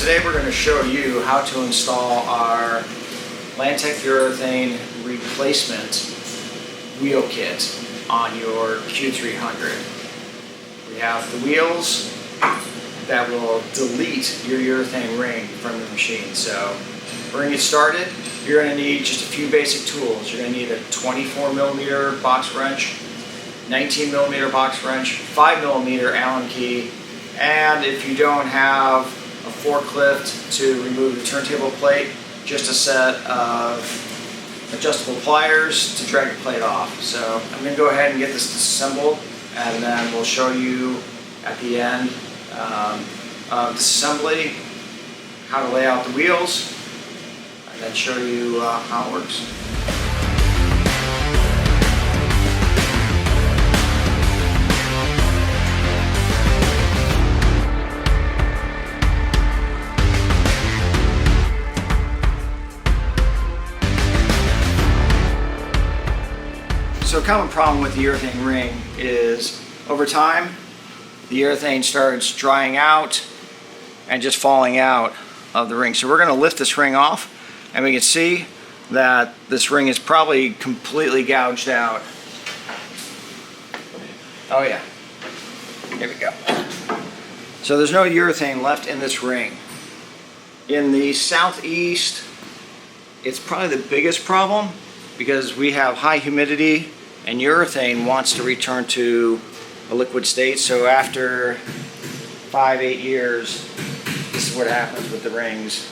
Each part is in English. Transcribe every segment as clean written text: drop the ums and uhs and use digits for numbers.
Today we're going to show you how to install our Landtech Urethane replacement wheel kit on your Q300. We have the wheels that will delete your urethane ring from the machine. So we're going to get started. You're going to need just a few basic tools. You're going to need a 24mm box wrench, 19mm box wrench, 5mm Allen key, and if you don't have a forklift to remove the turntable plate, just a set of adjustable pliers to drag the plate off. So I'm going to go ahead and get this disassembled, and then we'll show you at the end of disassembly how to lay out the wheels, and then show you how it works. So a common problem with the urethane ring is over time the urethane starts drying out and just falling out of the ring. So we're going to lift this ring off, and we can see that this ring is probably completely gouged out. Oh yeah, here we go. So there's no urethane left in this ring. In the southeast, it's probably the biggest problem because we have high humidity and urethane wants to return to a liquid state. So after 5-8 years, this is what happens with the rings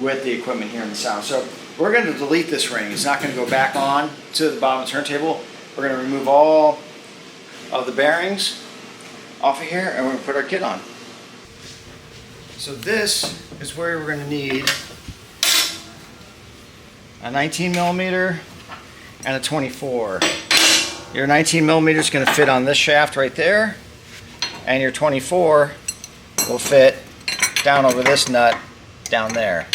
with the equipment here in the south. So we're going to delete this ring. It's not going to go back on to the bottom of the turntable. We're going to remove all of the bearings off of here, and we're going to put our kit on. So this is where we're going to need a 19mm and a 24. Your 19mm is going to fit on this shaft right there, and your 24 will fit down over this nut down there.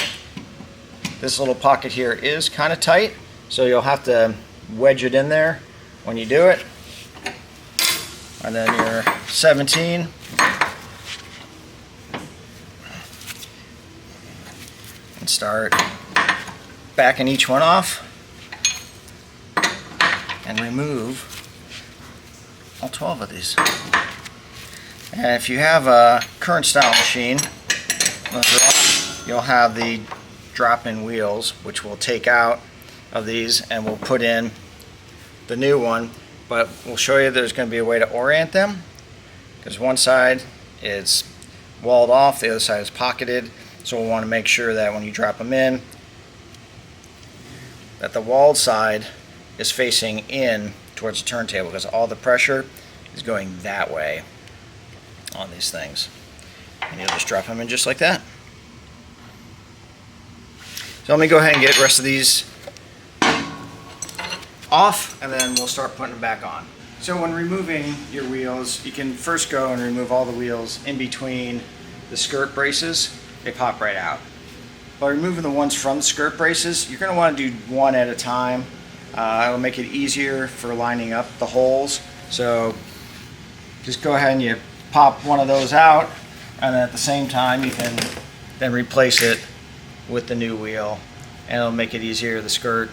This little pocket here is kind of tight, so you'll have to wedge it in there when you do it. And then your 17 and start backing each one off and remove all 12 of these. And if you have a current style machine, you'll have the drop-in wheels, which we'll take out of these and we'll put in the new one, but we'll show you there's going to be a way to orient them, because one side is walled off, the other side is pocketed, so we'll want to make sure that when you drop them in, that the walled side is facing in towards the turntable, because all the pressure is going that way on these things. And you'll just drop them in just like that. So let me go ahead and get the rest of these off, and then we'll start putting them back on. So when removing your wheels, you can first go and remove all the wheels in between the skirt braces. They pop right out. By removing the ones from the skirt braces, you're going to want to do one at a time. It'll make it easier for lining up the holes. So just go ahead and you pop one of those out, and at the same time you can then replace it with the new wheel, and it'll make it easier. The skirt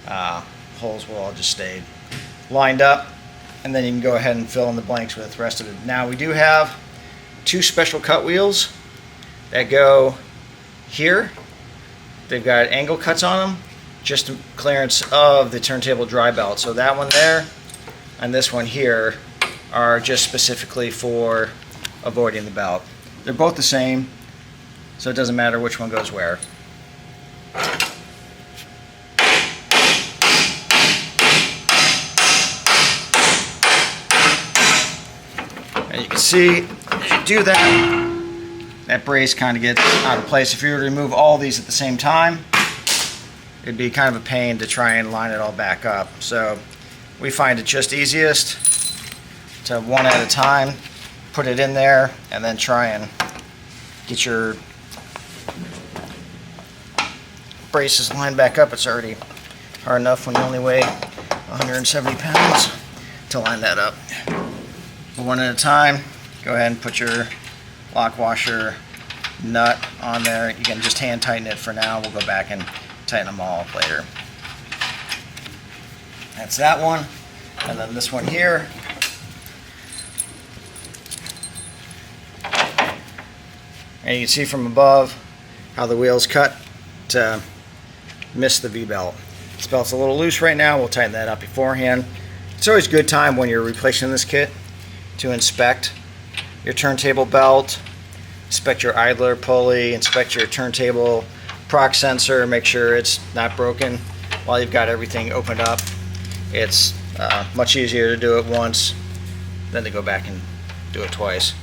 holes will all just stay lined up, and then you can go ahead and fill in the blanks with the rest of it. Now we do have two special cut wheels that go here. They've got angle cuts on them, just to clearance of the turntable dry belt. So that one there and this one here are just specifically for avoiding the belt. They're both the same, so it doesn't matter which one goes where. And you can see, as you do that, that brace kind of gets out of place. If you were to remove all these at the same time, it'd be kind of a pain to try and line it all back up. So we find it just easiest to one at a time, put it in there, and then try and get your braces lined back up. It's already hard enough when you only weigh 170 pounds to line that up. One at a time, go ahead and put your lock washer nut on there. You can just hand tighten it for now. We'll go back and tighten them all up later. That's that one. And then this one here. And you can see from above how the wheel's cut to miss the V-belt. This belt's a little loose right now. We'll tighten that up beforehand. It's always a good time when you're replacing this kit to inspect your turntable belt, inspect your idler pulley, inspect your turntable proc sensor, make sure it's not broken while you've got everything opened up. It's much easier to do it once than to go back and do it twice.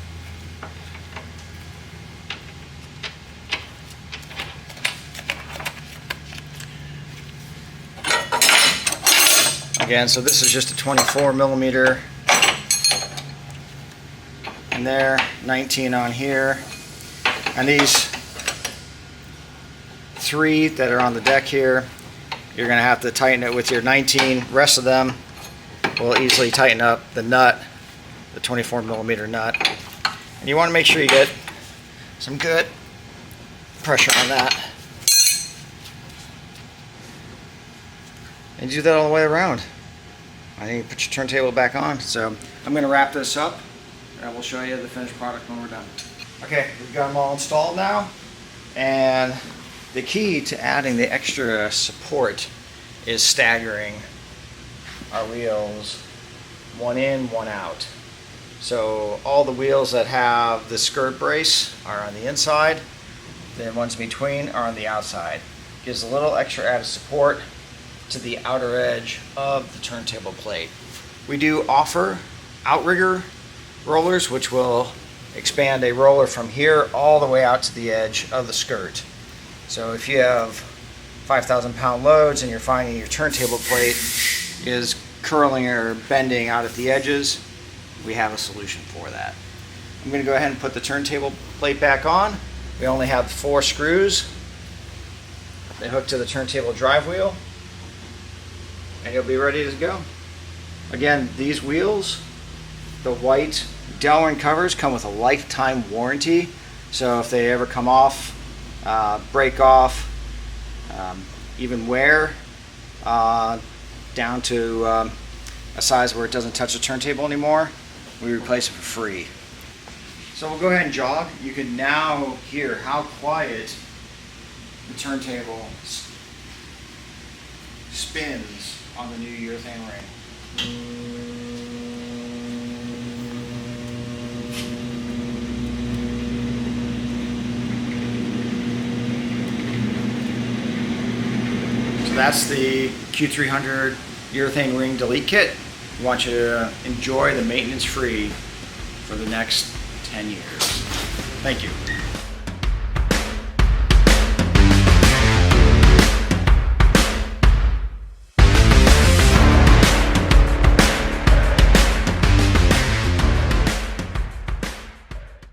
Again, so this is just a 24 millimeter in there, 19 on here, and these 3 that are on the deck here, you're going to have to tighten it with your 19. Rest of them will easily tighten up the nut, the 24 millimeter nut, and you want to make sure you get some good pressure on that, and do that all the way around. I think you put your turntable back on. So I'm going to wrap this up and I will show you the finished product when we're done. Okay, we've got them all installed now, and the key to adding the extra support is staggering our wheels one in, one out. So all the wheels that have the skirt brace are on the inside, the ones in between are on the outside. Gives a little extra added support to the outer edge of the turntable plate. We do offer outrigger rollers, which will expand a roller from here all the way out to the edge of the skirt. So if you have 5,000 pound loads and you're finding your turntable plate is curling or bending out at the edges, we have a solution for that. I'm going to go ahead and put the turntable plate back on. We only have 4 screws. They hook to the turntable drive wheel, and you'll be ready to go. Again, these wheels, the white Delrin covers, come with a lifetime warranty. So if they ever come off, break off, even wear down to a size where it doesn't touch the turntable anymore, we replace it for free. So we'll go ahead and jog. You can now hear how quiet the turntable spins on the new urethane ring. So that's the Q300 urethane ring delete kit. We want you to enjoy the maintenance free for the next 10 years. Thank you.